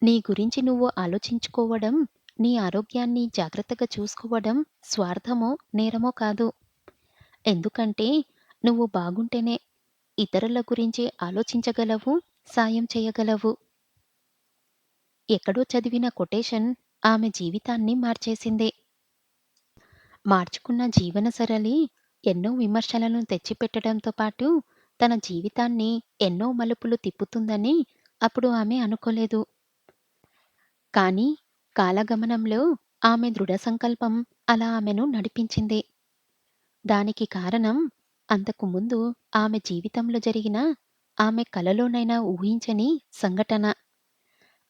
నీ గురించి నువ్వు ఆలోచించుకోవడం, నీ ఆరోగ్యాన్ని జాగ్రత్తగా చూసుకోవడం స్వార్థమో, నేరమో కాదు. ఎందుకంటే నువ్వు బాగుంటేనే ఇతరుల గురించి ఆలోచించగలవు, సాయం చేయగలవు. ఎక్కడో చదివిన కొటేషన్ ఆమె జీవితాన్ని మార్చేసింది. మార్చుకున్న జీవన సరళి ఎన్నో విమర్శలను తెచ్చిపెట్టడంతో పాటు, తన జీవితాన్ని ఎన్నో మలుపులు తిప్పుతుందని అప్పుడు ఆమె అనుకోలేదు. కానీ కాలగమనంలో ఆమె దృఢ సంకల్పం అలా ఆమెను నడిపించింది. దానికి కారణం అంతకు ముందు ఆమె జీవితంలో జరిగిన, ఆమె కలలోనైనా ఊహించని సంఘటన.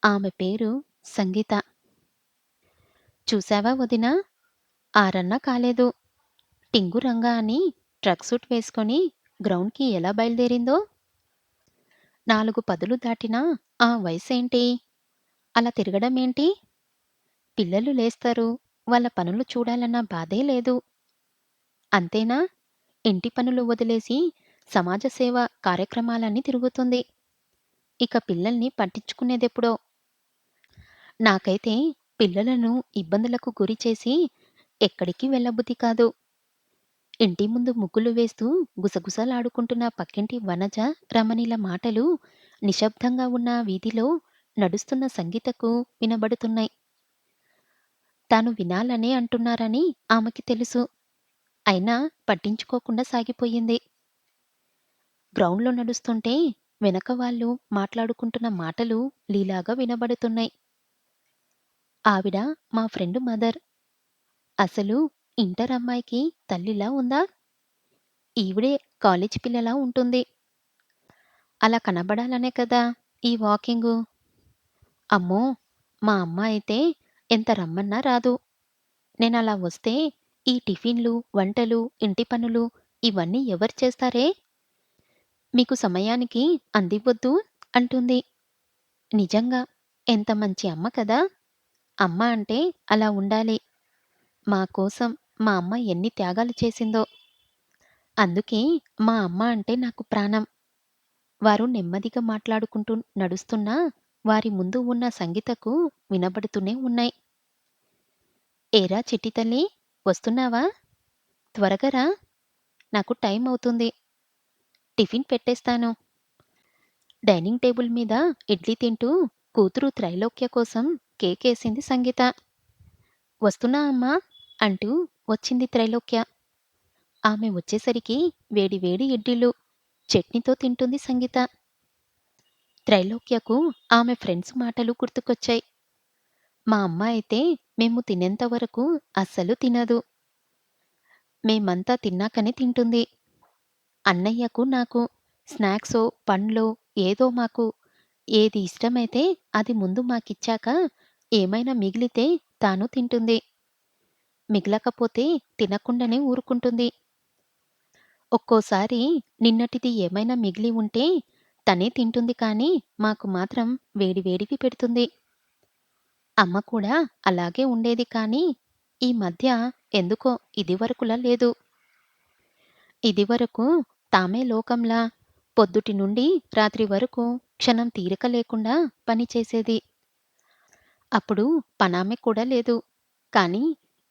ఆమె పేరు సంగీత. చూసావా వదినా, ఆరన్నా కాలేదు. టింగు రంగా అని ట్రక్ సూట్ వేసుకొని గ్రౌండ్‌కి ఎలా బయలుదేరిందో. 4 పదులు దాటినా ఆ వయసేంటి? అలా తిరగడమేంటి? పిల్లలు లేస్తారు. వాళ్ళ పనులు చూడాలన్న బాధే లేదు. అంతేనా? ఇంటి పనులు వదిలేసి సమాజ సేవ కార్యక్రమాలన్నీ తిరుగుతుంది. ఇక పిల్లల్ని పట్టించుకునేదెప్పుడో. నాకైతే పిల్లలను ఇబ్బందులకు గురి చేసి ఎక్కడికి వెళ్ళబుద్ధి కాదు. ఇంటి ముందు ముగ్గులు వేస్తూ గుసగుసలాడుకుంటున్న పక్కింటి వనజ, రమణిల మాటలు నిశ్శబ్దంగా ఉన్న వీధిలో నడుస్తున్న సంగీతకు వినబడుతున్నాయి. తాను వినాలనే అంటున్నారని ఆమెకి తెలుసు. అయినా పట్టించుకోకుండా సాగిపోయింది. గ్రౌండ్‌లో నడుస్తుంటే వెనక వాళ్ళు మాట్లాడుకుంటున్న మాటలు లీలాగా వినబడుతున్నాయి. ఆవిడ మా ఫ్రెండ్ మదర్. అసలు ఇంటర్ అమ్మాయికి తల్లిలా ఉందా? ఈవిడే కాలేజీ పిల్లలా ఉంటుంది. అలా కనబడాలనే కదా ఈ వాకింగు. అమ్మో! మా అమ్మ అయితే ఎంత రమ్మన్నా రాదు. నేనలా వస్తే ఈ టిఫిన్‌లు, వంటలు, ఇంటి పనులు ఇవన్నీ ఎవరు చేస్తారే? మీకు సమయానికి అందివ్వొద్దు అంటుంది. నిజంగా ఎంత మంచి అమ్మ కదా! అమ్మ అంటే అలా ఉండాలి. మా కోసం మా అమ్మ ఎన్ని త్యాగాలు చేసిందో. అందుకే మా అమ్మ అంటే నాకు ప్రాణం. వారు నెమ్మదిగా మాట్లాడుకుంటూ నడుస్తున్నా వారి ముందు ఉన్న సంగీతకు వినబడుతూనే ఉన్నాయి. ఏరా చిట్టి తల్లి, వస్తున్నావా? త్వరగా రా. నాకు టైం అవుతుంది. టిఫిన్ పెట్టేస్తాను. డైనింగ్ టేబుల్ మీద ఇడ్లీ తింటూ కూతురు త్రైలోక్య కోసం కేకేసింది సంగీత. వస్తున్నా అమ్మా అంటూ వచ్చింది త్రైలోక్య. ఆమె వచ్చేసరికి వేడి వేడి ఇడ్లీలు, చట్నీతో తింటుంది సంగీత. త్రైలోక్యకు ఆమె ఫ్రెండ్స్ మాటలు గుర్తుకొచ్చాయి. మా అమ్మ అయితే మేము తినేంత వరకు అస్సలు తినదు. మేమంతా తిన్నాకనే తింటుంది. అన్నయ్యకు నాకు స్నాక్సో, పండ్లో ఏదో మాకు ఏది ఇష్టమైతే అది ముందు మాకిచ్చాక ఏమైనా మిగిలితే తాను తింటుంది. మిగలకపోతే తినకుండానే ఊరుకుంటుంది. ఒక్కోసారి నిన్నటిది ఏమైనా మిగిలి ఉంటే తనే తింటుంది కానీ మాకు మాత్రం వేడి వేడివి పెడుతుంది. అమ్మ కూడా అలాగే ఉండేది కానీ ఈ మధ్య ఎందుకో ఇదివరకులా లేదు. ఇదివరకు తామే లోకంలా పొద్దుటి నుండి రాత్రి వరకు క్షణం తీరిక లేకుండా పని చేసేది. అప్పుడు పనామె కూడా లేదు. కానీ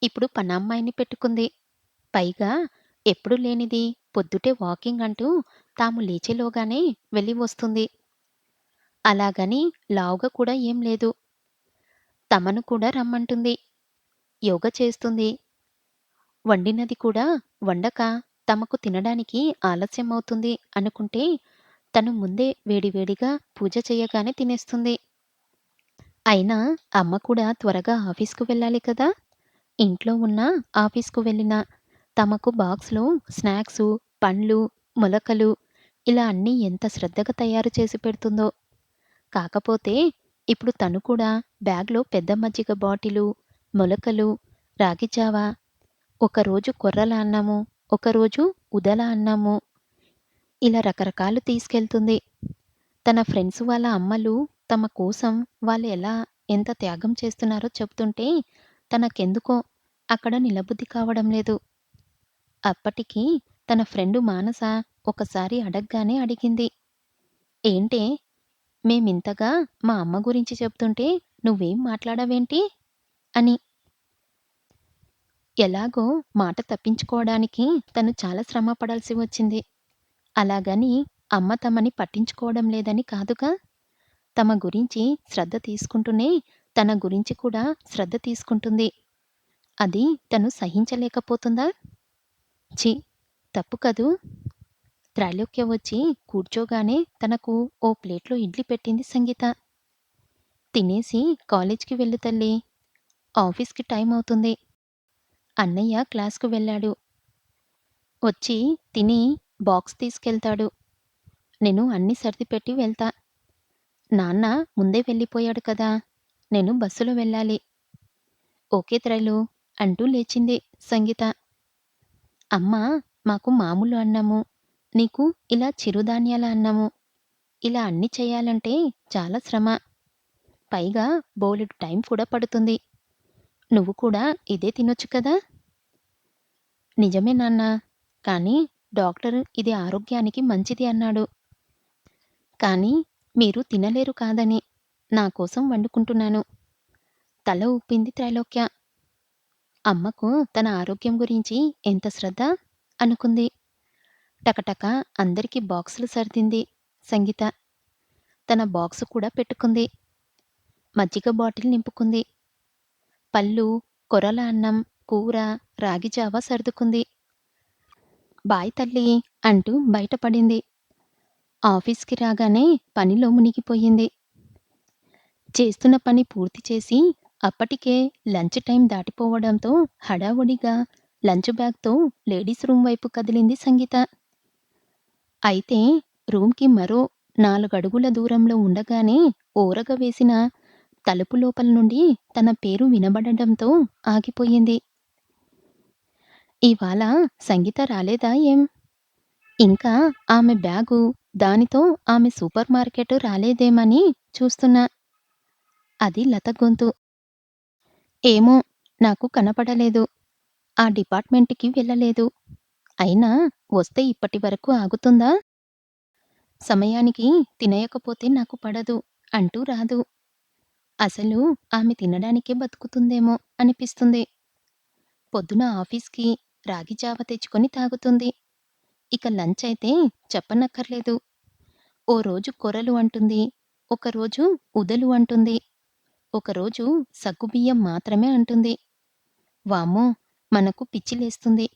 ఇప్పుడు పనమ్మాయిని పెట్టుకుంది. పైగా ఎప్పుడు లేనిది పొద్దుటే వాకింగ్ అంటూ తాము లేచేలోగానే వెళ్ళి వస్తుంది. అలాగని లావుగా కూడా ఏం లేదు. తమను కూడా రమ్మంటుంది. యోగ చేస్తుంది. వండినది కూడా వండక తమకు తినడానికి ఆలస్యమవుతుంది అనుకుంటే తను ముందే వేడివేడిగా పూజ చేయగానే తినేస్తుంది. అయినా అమ్మ కూడా త్వరగా ఆఫీస్‌కు వెళ్ళాలి కదా! ఇంట్లో ఉన్నా, ఆఫీస్‌కు వెళ్ళినా తమకు బాక్స్‌లో స్నాక్సు, పండ్లు, మొలకలు ఇలా అన్నీ ఎంత శ్రద్ధగా తయారు చేసి పెడుతుందో. కాకపోతే ఇప్పుడు తను కూడా బ్యాగ్‌లో పెద్ద మజ్జిగ బాటిలు, మొలకలు, రాగి జావ, ఒకరోజు కొర్రల అన్నము, ఒకరోజు ఉదల అన్నము ఇలా రకరకాలు తీసుకెళ్తుంది. తన ఫ్రెండ్స్ వాళ్ళ అమ్మలు తమ కోసం వాళ్ళు ఎంత త్యాగం చేస్తున్నారో చెప్తుంటే తనకెందుకో అక్కడ నిలబుద్ధి కావడం లేదు. అప్పటికి తన ఫ్రెండు మానస ఒకసారి అడగ్గానే అడిగింది. ఏంటే, మేమింతగా మా అమ్మ గురించి చెప్తుంటే నువ్వేం మాట్లాడవేంటి? అని. ఎలాగో మాట తప్పించుకోవడానికి తను చాలా శ్రమ పడాల్సి వచ్చింది. అలాగని అమ్మ తమని పట్టించుకోవడం లేదని కాదుగా! తమ గురించి శ్రద్ధ తీసుకుంటూనే తన గురించి కూడా శ్రద్ధ తీసుకుంటుంది. అది తను సహించలేకపోతుందా? ఛీ! తప్పు కదూ! త్రైలోక్య వచ్చి కూర్చోగానే తనకు ఓ ప్లేట్‌లో ఇడ్లీ పెట్టింది సంగీత. తినేసి కాలేజ్‌కి వెళ్ళు తల్లీ. ఆఫీస్‌కి టైం అవుతుంది. అన్నయ్య క్లాస్‌కు వెళ్ళాడు. వచ్చి తిని బాక్స్ తీసుకెళ్తాడు. నేను అన్నీ సర్దిపెట్టి వెళ్తా. నాన్న ముందే వెళ్ళిపోయాడు కదా! నేను బస్సులో వెళ్ళాలి. ఓకే త్రైలు అంటూ లేచింది సంగీత. అమ్మ మాకు మామూలు అన్నము, నీకు ఇలా చిరుధాన్యాల అన్నము. ఇలా అన్నీ చెయ్యాలంటే చాలా శ్రమ. పైగా బోలెడు టైం కూడా పడుతుంది. నువ్వు కూడా ఇదే తినొచ్చు కదా! నిజమే నాన్నా. కానీ డాక్టర్ ఇది ఆరోగ్యానికి మంచిది అన్నాడు. కానీ మీరు తినలేరు కాదని నా కోసం వండుకుంటున్నాను. తల ఊపింది త్రైలోక్య. అమ్మకు తన ఆరోగ్యం గురించి ఎంత శ్రద్ధ అనుకుంది. టకటక అందరికీ బాక్సులు సర్దింది సంగీత. తన బాక్సు కూడా పెట్టుకుంది. మజ్జిగ బాటిల్ నింపుకుంది. పళ్ళు, కొరల అన్నం, కూర, రాగి జావ సర్దుకుంది. బాయ్ తల్లీ అంటూ బయటపడింది. ఆఫీస్‌కి రాగానే పనిలో మునిగిపోయింది. చేస్తున్న పని పూర్తి చేసి అప్పటికే లంచ్ టైం దాటిపోవడంతో హడావుడిగా లంచ్ బ్యాగ్‌తో లేడీస్ రూమ్ వైపు కదిలింది సంగీత. అయితే రూమ్‌కి మరో 4 అడుగుల దూరంలో ఉండగానే ఓరగా వేసిన తలుపు లోపల నుండి తన పేరు వినబడడంతో ఆగిపోయింది. ఇవాళ సంగీత రాలేదా ఏం? ఇంకా ఆమె బ్యాగు, దానితో ఆమె సూపర్ మార్కెట్ రాలేదేమని చూస్తున్నా. అది లత గొంతు. ఏమో నాకు కనపడలేదు. ఆ డిపార్ట్‌మెంట్‌కి వెళ్ళలేదు. అయినా వస్తే ఇప్పటి వరకు ఆగుతుందా? సమయానికి తినేయకపోతే నాకు పడదు అంటూ రాదు. అసలు ఆమె తినడానికే బతుకుతుందేమో అనిపిస్తుంది. పొద్దున ఆఫీస్‌కి రాగి జావ తెచ్చుకొని తాగుతుంది. ఇక లంచ్ అయితే చెప్పనక్కర్లేదు. ఓ రోజు కొరలు అంటుంది. ఒకరోజు ఉదలు అంటుంది. ఒకరోజు సగ్గుబియ్యం మాత్రమే అంటుంది. వామ్మో! మనకు పిచ్చి లేస్తుంది.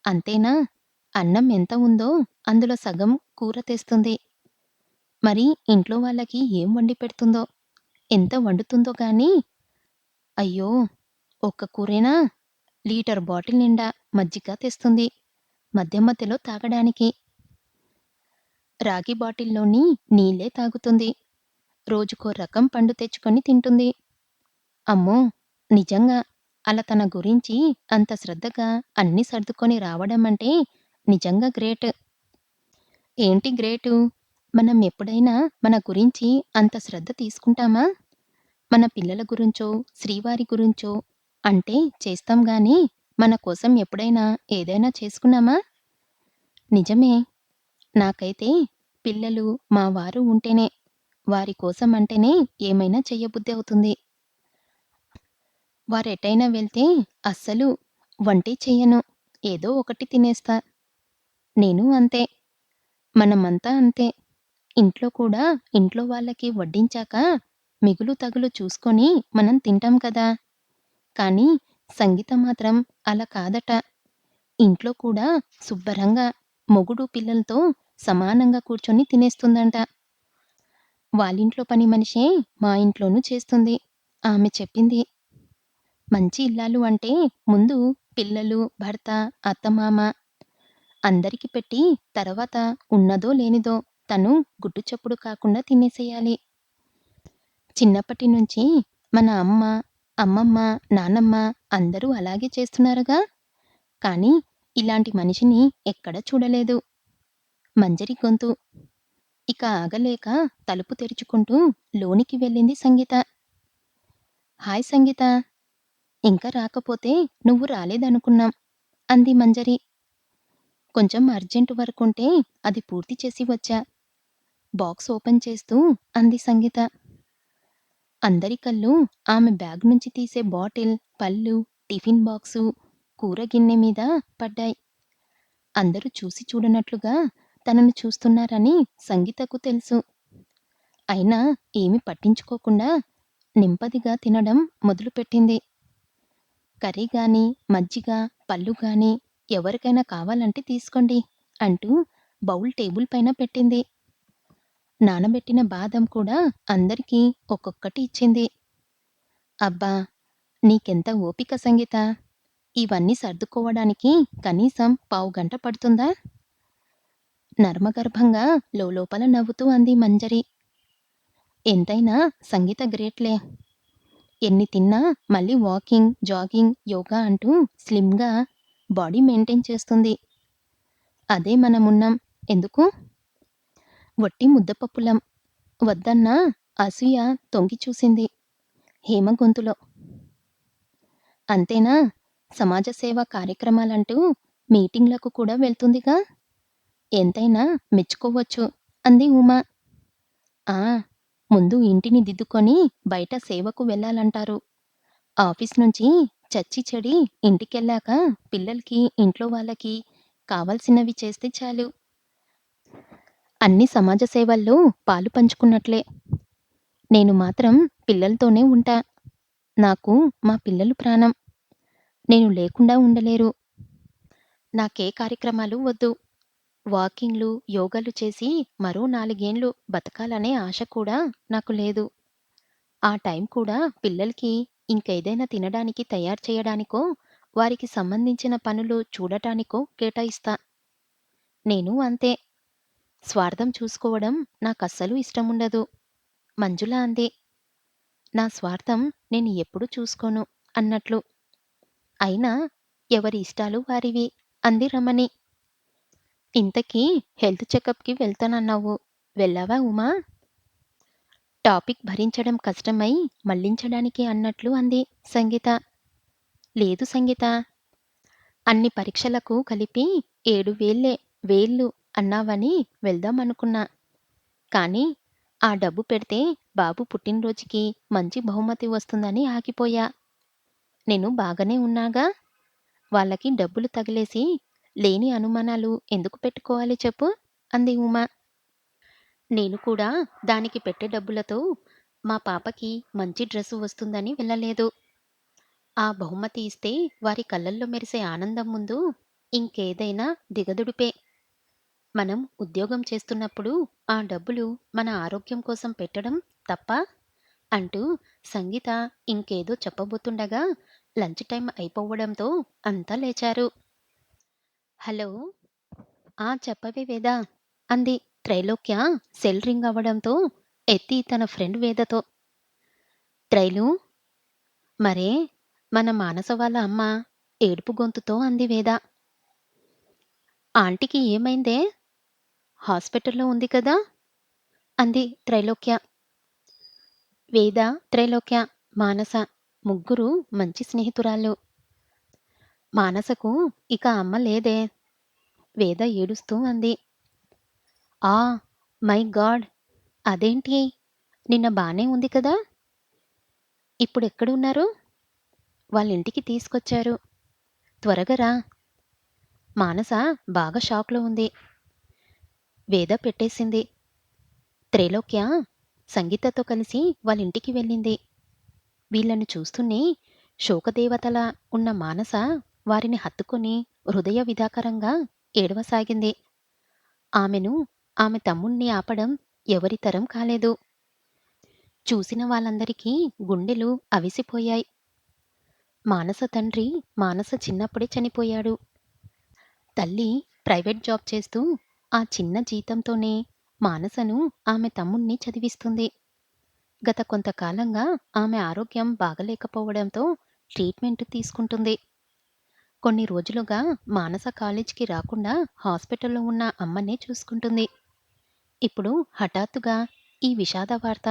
అంతేనా? అన్నం ఎంత ఉందో అందులో సగం కూర తెస్తుంది. మరి ఇంట్లో వాళ్ళకి ఏం వండి పెడుతుందో, ఎంత వండుతుందో గానీ, అయ్యో! ఒక్క కూరేనా? లీటర్ బాటిల్ నిండా మజ్జిగ తెస్తుంది. మధ్య మధ్యలో తాగడానికి. రాగి బాటిల్‌లోని నీళ్ళే తాగుతుంది. రోజుకో రకం పండు తెచ్చుకొని తింటుంది. అమ్మో! నిజంగా అలా తన గురించి అంత శ్రద్ధగా అన్నీ సర్దుకొని రావడమంటే నిజంగా గ్రేట్. ఏంటి గ్రేటు? మనం ఎప్పుడైనా మన గురించి అంత శ్రద్ధ తీసుకుంటామా? మన పిల్లల గురించో, శ్రీవారి గురించో అంటే చేస్తాం గానీ, మన కోసం ఎప్పుడైనా ఏదైనా చేసుకున్నామా? నిజమే. నాకైతే పిల్లలు, మా వారు ఉంటేనే, వారి కోసం అంటేనే ఏమైనా చెయ్యబుద్ధి అవుతుంది. వారెటైనా వెళ్తే అస్సలు వంటే చెయ్యను. ఏదో ఒకటి తినేస్తా. నేను అంతే. మనమంతా అంతే. ఇంట్లో కూడా ఇంట్లో వాళ్ళకి వడ్డించాక మిగులు తగులు చూసుకొని మనం తింటాం కదా! కానీ సంగీత మాత్రం అలా కాదట. ఇంట్లో కూడా శుభ్రంగా మొగుడు, పిల్లలతో సమానంగా కూర్చొని తినేస్తుందంట. వాళ్ళింట్లో పని మనిషే మా ఇంట్లోనూ చేస్తుంది. ఆమె చెప్పింది. మంచి ఇల్లాలు అంటే ముందు పిల్లలు, భర్త, అత్తమామ అందరికి పెట్టి తర్వాత ఉన్నదో లేనిదో తను గుట్టు చప్పుడు కాకుండా తినేసేయాలి. చిన్నప్పటి నుంచి మన అమ్మ, అమ్మమ్మ, నానమ్మ అందరూ అలాగే చేస్తున్నారుగా! కానీ ఇలాంటి మనిషిని ఎక్కడా చూడలేదు. మంజరి గొంతు. ఇక ఆగలేక తలుపు తెరుచుకుంటూ లోనికి వెళ్ళింది సంగీత. హాయ్ సంగీత! ఇంకా రాకపోతే నువ్వు రాలేదనుకున్నాం అంది మంజరి. కొంచెం అర్జెంట్ వర్కుంటే అది పూర్తి చేసి వచ్చా. బాక్స్ ఓపెన్ చేస్తూ అంది సంగీత. అందరి కళ్ళు ఆమె బ్యాగ్ నుంచి తీసే బాటిల్, పళ్ళు, టిఫిన్ బాక్సు, కూర గిన్నె మీద పడ్డాయి. అందరూ చూసి చూడనట్లుగా తనను చూస్తున్నారని సంగీతకు తెలుసు. అయినా ఏమీ పట్టించుకోకుండా నెమ్మదిగా తినడం మొదలుపెట్టింది. కర్రీ గాని, మజ్జిగ, పళ్ళు గాని ఎవరికైనా కావాలంటే తీసుకోండి అంటూ బౌల్ టేబుల్ పైన పెట్టింది. నానబెట్టిన బాదం కూడా అందరికీ ఒక్కొక్కటి ఇచ్చింది. అబ్బా! నీకెంత ఓపిక సంగీత! ఇవన్నీ సర్దుకోవడానికి కనీసం పావుగంట పడుతుందా? నర్మగర్భంగా లోలోపల నవ్వుతూ అంది మంజరి. ఎంతైనా సంగీత గ్రేట్‌లే. ఎన్ని తిన్నా మళ్ళీ వాకింగ్, జాగింగ్, యోగా అంటూ స్లిమ్‌గా బాడీ మెయింటైన్ చేస్తుంది. అదే మనమున్నాం ఎందుకు? వట్టి ముద్దపప్పులం. వద్దన్నా అసూయ తొంగి చూసింది హేమ గొంతులో. అంతేనా? సమాజ సేవా కార్యక్రమాలంటూ మీటింగ్‌లకు కూడా వెళ్తుందిగా! ఎంతైనా మెచ్చుకోవచ్చు అంది ఉమ. ఆ! ముందు ఇంటిని దిద్దుకొని బయట సేవకు వెళ్ళాలంటారు. ఆఫీస్ నుంచి చచ్చి చెడి ఇంటికెళ్ళాక పిల్లలకి, ఇంట్లో వాళ్ళకి కావాల్సినవి చేస్తే చాలు. అన్ని సమాజ సేవల్లో పాలు పంచుకున్నట్లే. నేను మాత్రం పిల్లలతోనే ఉంటా. నాకు మా పిల్లలు ప్రాణం. నేను లేకుండా ఉండలేరు. నాకే కార్యక్రమాలు వద్దు. వాకింగ్‌లు, యోగాలు చేసి మరో 4 ఏండ్లు బతకాలనే ఆశ కూడా నాకు లేదు. ఆ టైం కూడా పిల్లలకి ఇంకేదైనా తినడానికి తయారు చేయడానికో, వారికి సంబంధించిన పనులు చూడటానికో కేటాయిస్తా. నేను అంతే. స్వార్థం చూసుకోవడం నాకస్సలు ఇష్టముండదు. మంజుల అంది. నా స్వార్థం నేను ఎప్పుడూ చూసుకోను అన్నట్లు. అయినా ఎవరి ఇష్టాలు వారివి అంది రమణి. ఇంతకీ హెల్త్ చెకప్‌కి వెళ్తానన్నావు. వెళ్ళావా ఉమా? టాపిక్ భరించడం కష్టమై మళ్ళించడానికి అన్నట్లు అంది సంగీత. లేదు సంగీత. అన్ని పరీక్షలకు కలిపి 7 వేళ్ళు అన్నావని వెళ్దామనుకున్నా. కానీ ఆ డబ్బు పెడితే బాబు పుట్టినరోజుకి మంచి బహుమతి వస్తుందని ఆగిపోయా. నేను బాగానే ఉన్నాగా. వాళ్ళకి డబ్బులు తగిలేసి లేని అనుమానాలు ఎందుకు పెట్టుకోవాలి చెప్పు అంది ఉమ. నేను కూడా దానికి పెట్టే డబ్బులతో మా పాపకి మంచి డ్రెస్సు వస్తుందని వెళ్ళలేదు. ఆ బహుమతి ఇస్తే వారి కళ్ళల్లో మెరిసే ఆనందం ముందు ఇంకేదైనా దిగదుడిపే. మనం ఉద్యోగం చేస్తున్నప్పుడు ఆ డబ్బులు మన ఆరోగ్యం కోసం పెట్టడం తప్పా? అంటూ సంగీత ఇంకేదో చెప్పబోతుండగా లంచ్ టైం అయిపోవడంతో అంతా లేచారు. హలో! ఆ! చెప్పవే వేద అంది త్రైలోక్య సెల్ రింగ్ అవ్వడంతో ఎత్తి తన ఫ్రెండ్ వేదతో. త్రైలు మరే మన మానస వాళ్ళ అమ్మ ఏడుపు గొంతుతో అంది వేద. ఆంటీకి ఏమైందే? హాస్పిటల్లో ఉంది కదా! అంది త్రైలోక్య. వేద, త్రైలోక్య, మానస ముగ్గురు మంచి స్నేహితురాళ్ళు. మానసకు ఇక అమ్మ లేదే. వేద ఏడుస్తూ అంది. ఆ! My God! అదేంటి? నిన్న బానే ఉంది కదా! ఇప్పుడెక్కడున్నారు? వాళ్ళింటికి తీసుకొచ్చారు. త్వరగా రా. మానస బాగా షాక్‌లో ఉంది. వేద పెట్టేసింది. త్రైలోక్య సంగీతతో కలిసి వాళ్ళింటికి వెళ్ళింది. వీళ్ళను చూస్తూనే శోకదేవతలా ఉన్న మానస వారిని హత్తుకొని హృదయ విదారకంగా ఏడవసాగింది. ఆమెను ఆమె తమ్ముణ్ణి ఆపడం ఎవరి తరం కాలేదు. చూసిన వాళ్ళందరికీ గుండెలు అవిసిపోయాయి. మానస తండ్రి మానస చిన్నప్పుడే చనిపోయాడు. తల్లి ప్రైవేట్ జాబ్ చేస్తూ ఆ చిన్న జీతంతోనే మానసను ఆమె తమ్ముణ్ణి చదివిస్తుంది. గత కొంతకాలంగా ఆమె ఆరోగ్యం బాగలేకపోవడంతో ట్రీట్మెంట్ తీసుకుంటుంది. కొన్ని రోజులుగా మానస కాలేజీకి రాకుండా హాస్పిటల్లో ఉన్న అమ్మనే చూసుకుంటుంది. ఇప్పుడు హఠాత్తుగా ఈ విషాద వార్త.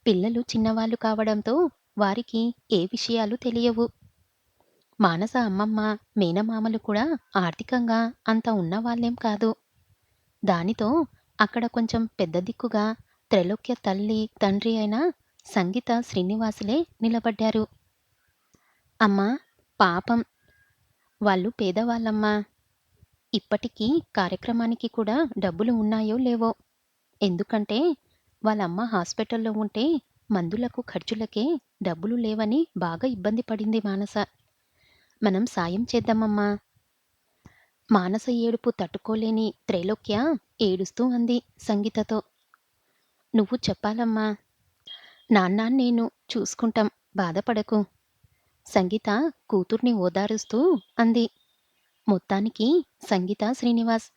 పిల్లలు చిన్నవాళ్ళు కావడంతో వారికి ఏ విషయాలు తెలియవు. మానస అమ్మమ్మ, మేనమామలు కూడా ఆర్థికంగా అంత ఉన్నవాళ్ళేం కాదు. దానితో అక్కడ కొంచెం పెద్ద దిక్కుగా త్రైలోక్య తల్లి, తండ్రి అయిన సంగీత, శ్రీనివాసులే నిలబడ్డారు. అమ్మా! పాపం వాళ్ళు పేదవాళ్ళమ్మా! ఇప్పటికీ కార్యక్రమానికి కూడా డబ్బులు ఉన్నాయో లేవో. ఎందుకంటే వాళ్ళమ్మ హాస్పిటల్‌లో ఉంటే మందులకు, ఖర్చులకే డబ్బులు లేవని బాగా ఇబ్బంది పడింది మానస. మనం సాయం చేద్దామమ్మా! మానస ఏడుపు తట్టుకోలేని త్రైలోక్య ఏడుస్తూ అంది సంగీతతో. నువ్వు చెప్పాలమ్మా! నాన్న, నేను చూసుకుంటాం, బాధపడకు. సంగీత కూతుర్ని ఓదారుస్తూ అంది. మొత్తానికి సంగీత, శ్రీనివాస్,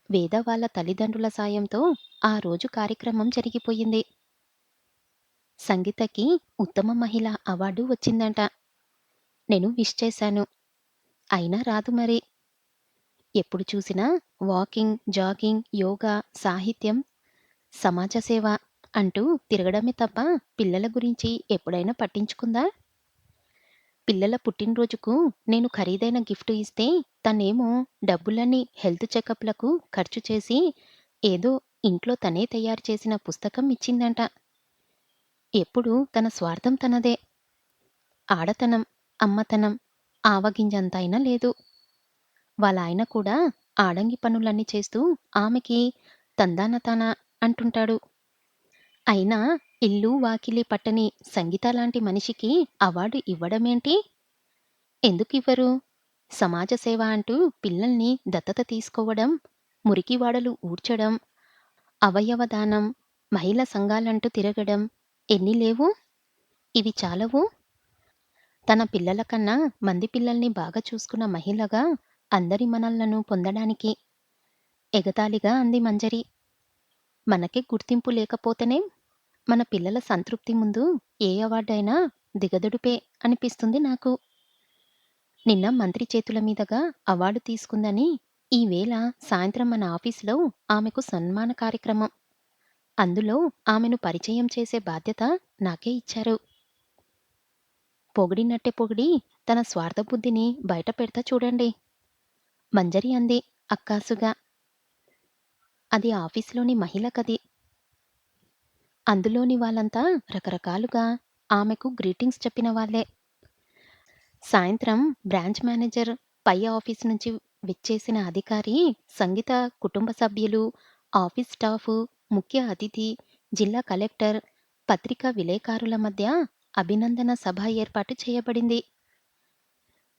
వేద వాళ్ళ తల్లిదండ్రుల సాయంతో ఆ రోజు కార్యక్రమం జరిగిపోయింది. సంగీతకి ఉత్తమ మహిళ అవార్డు వచ్చిందంట. నేను విష్ చేశాను. అయినా రాదు మరి. ఎప్పుడు చూసినా వాకింగ్, జాగింగ్, యోగా, సాహిత్యం, సమాజ సేవ అంటూ తిరగడమే తప్ప పిల్లల గురించి ఎప్పుడైనా పట్టించుకుందా? పిల్లల పుట్టినరోజుకు నేను ఖరీదైన గిఫ్ట్ ఇస్తే తనేమో డబ్బులన్నీ హెల్త్ చెకప్‌లకు ఖర్చు చేసి ఏదో ఇంట్లో తనే తయారు చేసిన పుస్తకం ఇచ్చిందంట. ఎప్పుడూ తన స్వార్థం తనదే. ఆడతనం, అమ్మతనం ఆవగింజంతైనా లేదు. వాళ్ళాయన కూడా ఆడంగి పనులన్నీ చేస్తూ ఆమెకి తందానతాన అంటుంటాడు. అయినా ఇల్లు వాకిలి పట్టని సంగీత లాంటి మనిషికి అవార్డు ఇవ్వడమేంటి? ఎందుకివ్వరు? సమాజ సేవ అంటూ పిల్లల్ని దత్తత తీసుకోవడం, మురికివాడలు ఊడ్చడం, అవయవ దానం, మహిళా సంఘాలంటూ తిరగడం ఎన్ని లేవు? ఇవి చాలవు? తన పిల్లల కన్నా మంది పిల్లల్ని బాగా చూసుకున్న మహిళగా అందరి మన్ననలను పొందడానికి ఎగతాళిగా అంది మంజరి. మనకే గుర్తింపు లేకపోతేనేం, మన పిల్లల సంతృప్తి ముందు ఏ అవార్డైనా దిగదుడిపే అనిపిస్తుంది నాకు. నిన్న మంత్రి చేతుల మీదుగా అవార్డు తీసుకుందని ఈవేళ సాయంత్రం మన ఆఫీసులో ఆమెకు సన్మాన కార్యక్రమం. అందులో ఆమెను పరిచయం చేసే బాధ్యత నాకే ఇచ్చారు. పొగిడినట్టే పొగిడి తన స్వార్థబుద్ధిని బయట పెడతా చూడండి, మంజరి అంది అక్కాసుగా. అది ఆఫీసులోని మహిళకది. అందులోని వాళ్ళంతా రకరకాలుగా ఆమెకు గ్రీటింగ్స్ చెప్పిన వాళ్ళే. సాయంత్రం బ్రాంచ్ మేనేజర్, పై ఆఫీస్ నుంచి విచ్చేసిన అధికారి, సంగీత కుటుంబ సభ్యులు, ఆఫీస్ స్టాఫు, ముఖ్య అతిథి, జిల్లా కలెక్టర్, పత్రికా విలేకరుల మధ్య అభినందన సభ ఏర్పాటు చేయబడింది.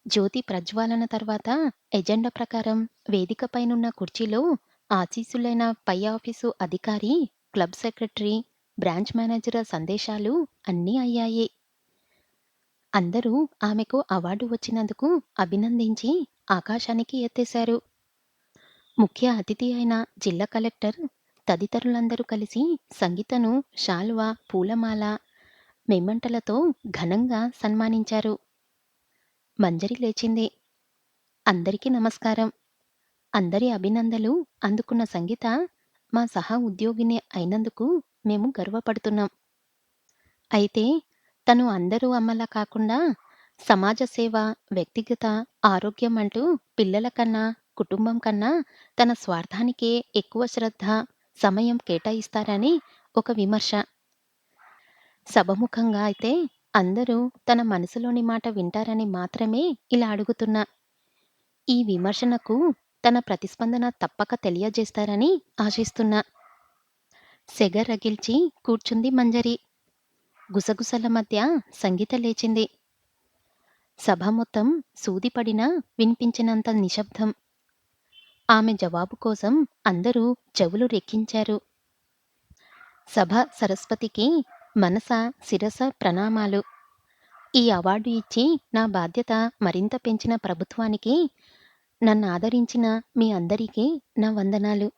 జ్యోతి ప్రజ్వాలన తర్వాత ఎజెండా ప్రకారం వేదికపైనున్న కుర్చీలో ఆసీసులైన పై ఆఫీసు అధికారి, క్లబ్ సెక్రటరీ, బ్రాంచ్ మేనేజర్ సందేశాలు అన్నీ అయ్యాయి. అందరూ ఆమెకు అవార్డు వచ్చినందుకు అభినందించి ఆకాశానికి ఎత్తేశారు. ముఖ్య అతిథి అయిన జిల్లా కలెక్టర్ తదితరులందరూ కలిసి సంగీతను శాలువా, పూలమాల, మెమంటలతో ఘనంగా సన్మానించారు. మంజరి లేచింది. అందరికీ నమస్కారం. అందరి అభినందనలు అందుకున్న సంగీత, మా సహ ఉద్యోగిని అయినందుకు మేము గర్వపడుతున్నాం. అయితే తను అందరూ అమ్మలా కాకుండా సమాజ సేవ, వ్యక్తిగత ఆరోగ్యం అంటూ పిల్లల కన్నా, కుటుంబం కన్నా తన స్వార్థానికే ఎక్కువ శ్రద్ధ, సమయం కేటాయిస్తారని ఒక విమర్శ. సభముఖంగా అయితే అందరూ తన మనసులోని మాట వింటారని మాత్రమే ఇలా అడుగుతున్నా. ఈ విమర్శనకు తన ప్రతిస్పందన తప్పక తెలియజేస్తారని ఆశిస్తున్నా. సెగ రగిల్చి కూర్చుంది మంజరి. గుసగుసల మధ్య సంగీత లేచింది. సభ మొత్తం సూదిపడినా వినిపించినంత నిశ్శబ్దం. ఆమె జవాబు కోసం అందరూ చెవులు రెక్కించారు. సభ సరస్వతికి మనస శిరస ప్రణామాలు. ఈ అవార్డు ఇచ్చి నా బాధ్యత మరింత పెంచిన ప్రభుత్వానికి, నన్నాదరించిన మీ అందరికీ నా వందనాలు.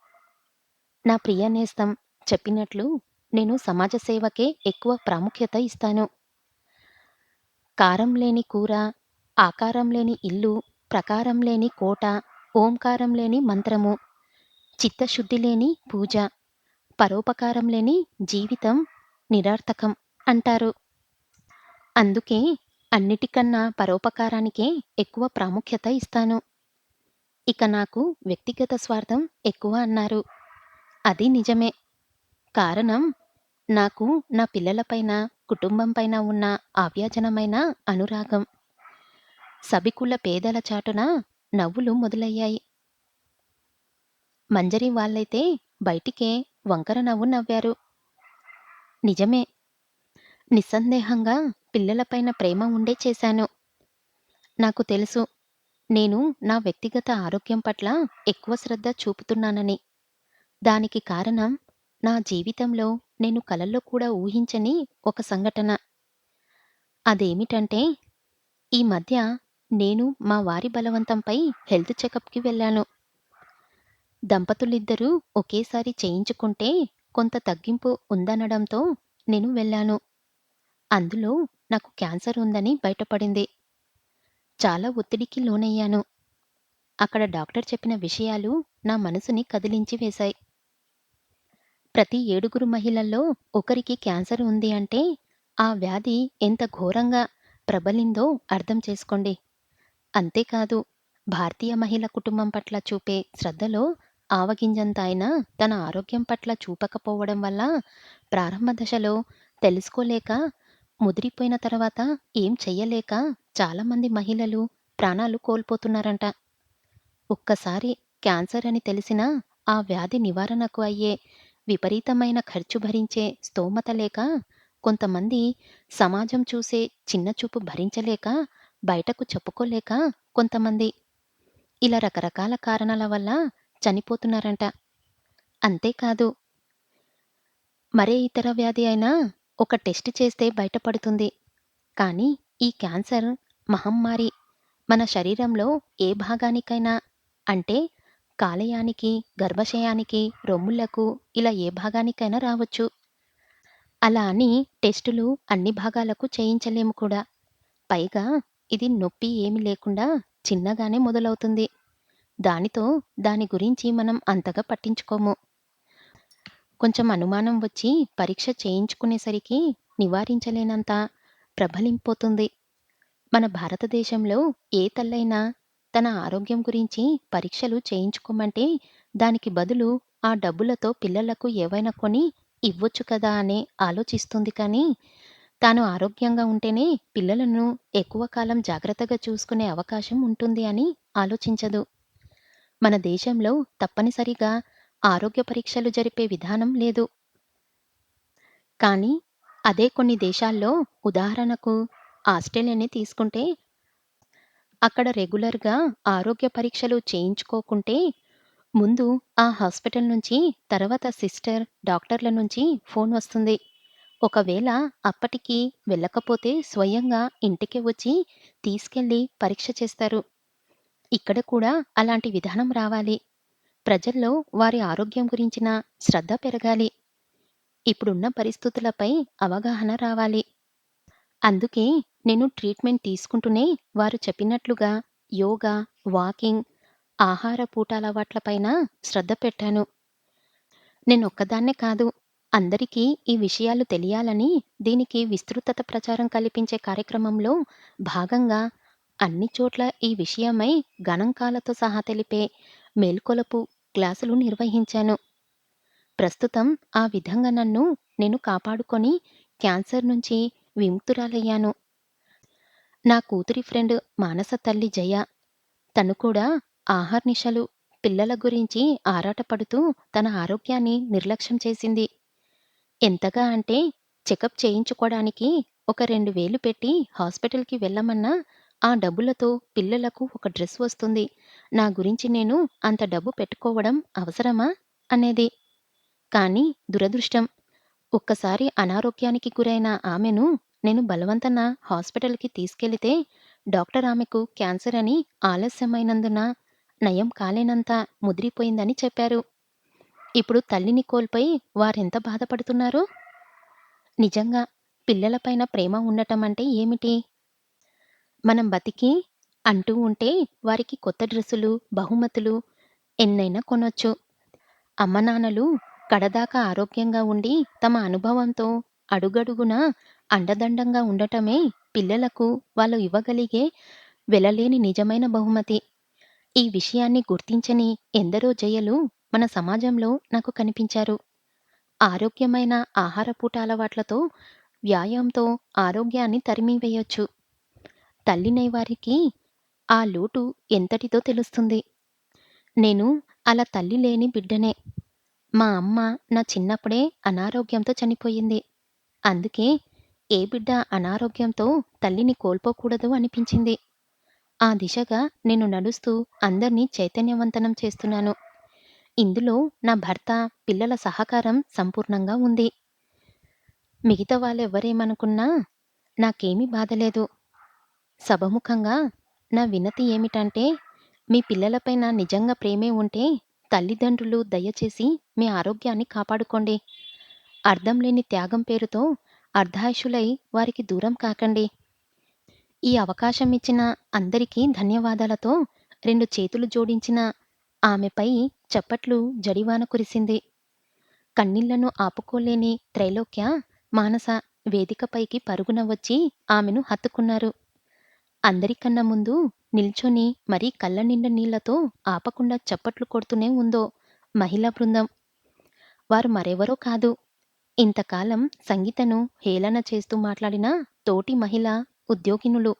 నా ప్రియ నేస్తం చెప్పినట్లు నేను సమాజ సేవకే ఎక్కువ ప్రాముఖ్యత ఇస్తాను. కారం లేని కూర, ఆకారం లేని ఇల్లు, ప్రకారం లేని కోట, ఓంకారం లేని మంత్రము, చిత్తశుద్ధి లేని పూజ, పరోపకారం లేని జీవితం నిరర్థకం అంటారు. అందుకే అన్నిటికన్నా పరోపకారానికే ఎక్కువ ప్రాముఖ్యత ఇస్తాను. ఇక నాకు వ్యక్తిగత స్వార్థం ఎక్కువ అన్నారు. అది నిజమే. కారణం నాకు నా పిల్లలపైన, కుటుంబం పైన ఉన్న అవ్యాజనమైన అనురాగం. సభికుల పేదల చాటున నవ్వులు మొదలయ్యాయి. మంజరి వాళ్ళైతే బయటికే వంకర నవ్వు నవ్వారు. నిజమే. నిస్సందేహంగా పిల్లలపైన ప్రేమ ఉండే చేశాను. నాకు తెలుసు. నేను నా వ్యక్తిగత ఆరోగ్యం పట్ల ఎక్కువ శ్రద్ధ చూపుతున్నానని. దానికి కారణం నా జీవితంలో నేను కలల్లో కూడా ఊహించని ఒక సంఘటన. అదేమిటంటే, ఈ మధ్య నేను మా వారి బలవంతంపై హెల్త్ చెకప్‌కి వెళ్ళాను. దంపతులిద్దరూ ఒకేసారి చేయించుకుంటే కొంత తగ్గింపు ఉందనడంతో నేను వెళ్ళాను. అందులో నాకు క్యాన్సర్ ఉందని బయటపడింది. చాలా ఒత్తిడికి లోనయ్యాను. అక్కడ డాక్టర్ చెప్పిన విషయాలు నా మనసుని కదిలించి వేశాయి. ప్రతి 7 మహిళల్లో ఒకరికి క్యాన్సర్ ఉంది అంటే, ఆ వ్యాధి ఎంత ఘోరంగా ప్రబలిందో అర్థం చేసుకోండి. అంతేకాదు, భారతీయ మహిళ కుటుంబం పట్ల చూపే శ్రద్ధలో ఆవగింజంత అయినా తన ఆరోగ్యం పట్ల చూపకపోవడం వల్ల ప్రారంభ దశలో తెలుసుకోలేక, ముదిరిపోయిన తర్వాత ఏం చెయ్యలేక చాలామంది మహిళలు ప్రాణాలు కోల్పోతున్నారంట. ఒక్కసారి క్యాన్సర్ అని తెలిసినా ఆ వ్యాధి నివారణకు అయ్యే విపరీతమైన ఖర్చు భరించే స్తోమత లేక కొంతమంది, సమాజం చూసే చిన్నచూపు భరించలేక బయటకు చెప్పుకోలేక కొంతమంది, ఇలా రకరకాల కారణాల వల్ల చనిపోతున్నారంట. అంతేకాదు, మరే ఇతర వ్యాధి అయినా ఒక టెస్ట్ చేస్తే బయటపడుతుంది. కానీ ఈ క్యాన్సర్ మహమ్మారి మన శరీరంలో ఏ భాగానికైనా, అంటే కాలేయానికి, గర్భాశయానికి, రొమ్ములకు, ఇలా ఏ భాగానికైనా రావచ్చు. అలా అని టెస్టులు అన్ని భాగాలకు చేయించలేము కూడా. పైగా ఇది నొప్పి ఏమి లేకుండా చిన్నగానే మొదలవుతుంది. దానితో దాని గురించి మనం అంతగా పట్టించుకోము. కొంచెం అనుమానం వచ్చి పరీక్ష చేయించుకునేసరికి నివారించలేనంత ప్రబలింపోతుంది. మన భారతదేశంలో ఏ తల్లైనా తన ఆరోగ్యం గురించి పరీక్షలు చేయించుకోమంటే దానికి బదులు ఆ డబ్బులతో పిల్లలకు ఏవైనా కొని ఇవ్వొచ్చు కదా అని ఆలోచిస్తుంది కానీ, తాను ఆరోగ్యంగా ఉంటేనే పిల్లలను ఎక్కువ కాలం జాగ్రత్తగా చూసుకునే అవకాశం ఉంటుంది అని ఆలోచించదు. మన దేశంలో తప్పనిసరిగా ఆరోగ్య పరీక్షలు జరిపే విధానం లేదు. కానీ అదే కొన్ని దేశాల్లో, ఉదాహరణకు ఆస్ట్రేలియానే తీసుకుంటే, అక్కడ రెగ్యులర్‌గా ఆరోగ్య పరీక్షలు చేయించుకోకుంటే ముందు ఆ హాస్పిటల్ నుంచి, తర్వాత సిస్టర్, డాక్టర్ల నుంచి ఫోన్ వస్తుంది. ఒకవేళ అప్పటికి వెళ్ళకపోతే స్వయంగా ఇంటికే వచ్చి తీసుకెళ్ళి పరీక్ష చేస్తారు. ఇక్కడ కూడా అలాంటి విధానం రావాలి. ప్రజల్లో వారి ఆరోగ్యం గురించిన శ్రద్ధ పెరగాలి. ఇప్పుడున్న పరిస్థితులపై అవగాహన రావాలి. అందుకే నేను ట్రీట్మెంట్ తీసుకుంటూనే వారు చెప్పినట్లుగా యోగా, వాకింగ్, ఆహారపు అలవాట్లపైన శ్రద్ధ పెట్టాను. నేనొక్కదాన్నే కాదు, అందరికీ ఈ విషయాలు తెలియాలని దీనికి విస్తృత ప్రచారం కల్పించే కార్యక్రమంలో భాగంగా అన్ని చోట్ల ఈ విషయమై గణాంకాలతో సహా తెలిపే మేల్కొలుపు క్లాసులు నిర్వహించాను. ప్రస్తుతం ఆ విధంగా నన్ను నేను కాపాడుకొని క్యాన్సర్ నుంచి విముక్తురాలయ్యాను. నా కూతురి ఫ్రెండ్ మానస తల్లి జయ, తను కూడా ఆహర్నిశలు పిల్లల గురించి ఆరాటపడుతూ తన ఆరోగ్యాన్ని నిర్లక్ష్యం చేసింది. ఎంతగా అంటే చెకప్ చేయించుకోడానికి ఒక 2000 పెట్టి హాస్పిటల్‌కి వెళ్ళమన్నా, ఆ డబ్బులతో పిల్లలకు ఒక డ్రెస్ వస్తుంది. నా గురించి నేను అంత డబ్బు పెట్టుకోవడం అవసరమా? అనేది. కానీ దురదృష్టం, ఒక్కసారి అనారోగ్యానికి గురైన ఆమెను నేను బలవంతాన హాస్పిటల్‌కి తీసుకెళితే డాక్టర్ ఆమెకు క్యాన్సర్ అని, ఆలస్యమైనందున నయం కాలేనంత ముదిరిపోయిందని చెప్పారు. ఇప్పుడు తల్లిని కోల్పోయి వారెంత బాధపడుతున్నారో! నిజంగా పిల్లలపైన ప్రేమ ఉండటం అంటే ఏమిటి? మనం బతికి అంటూ ఉంటే వారికి కొత్త డ్రెస్సులు, బహుమతులు ఎన్నైనా కొనొచ్చు. అమ్మనాన్నలు కడదాకా ఆరోగ్యంగా ఉండి తమ అనుభవంతో అడుగడుగునా అండదండంగా ఉండటమే పిల్లలకు వాళ్ళు ఇవ్వగలిగే వెలలేని నిజమైన బహుమతి. ఈ విషయాన్ని గుర్తించని ఎందరో జయలు మన సమాజంలో నాకు కనిపించారు. ఆరోగ్యమైన ఆహారపూట అలవాట్లతో, వ్యాయామంతో ఆరోగ్యాన్ని తరిమివేయొచ్చు. తల్లినై వారికి ఆ లోటు ఎంతటిదో తెలుస్తుంది. నేను అలా తల్లి లేని బిడ్డనే. మా అమ్మ నా చిన్నప్పుడే అనారోగ్యంతో చనిపోయింది. అందుకే ఏ బిడ్డ అనారోగ్యంతో తల్లిని కోల్పోకూడదు అనిపించింది. ఆ దిశగా నేను నడుస్తూ అందర్నీ చైతన్యవంతనం చేస్తున్నాను. ఇందులో నా భర్త, పిల్లల సహకారం సంపూర్ణంగా ఉంది. మిగతా వాళ్ళెవ్వరేమనుకున్నా నాకేమీ బాధలేదు. సభముఖంగా నా వినతి ఏమిటంటే, మీ పిల్లలపైన నిజంగా ప్రేమే ఉంటే తల్లిదండ్రులు దయచేసి మీ ఆరోగ్యాన్ని కాపాడుకోండి. అర్థం లేని త్యాగం పేరుతో అర్ధాయుషులై వారికి దూరం కాకండి. ఈ అవకాశం ఇచ్చిన అందరికీ ధన్యవాదాలతో 2 చేతులు జోడించిన ఆమెపై చప్పట్లు జడివాన కురిసింది. కన్నీళ్లను ఆపుకోలేని త్రైలోక్య, మానస వేదికపైకి పరుగున వచ్చి ఆమెను హత్తుకున్నారు. అందరికన్నా ముందు నిల్చొని మరీ కళ్ళనిండా నీళ్లతో ఆపకుండా చప్పట్లు కొడుతూనే ఉందో మహిళా బృందం. వారు మరెవరో కాదు, ఇంతకాలం సంగీతను హేళన చేస్తూ మాట్లాడిన తోటి మహిళా ఉద్యోగినులు.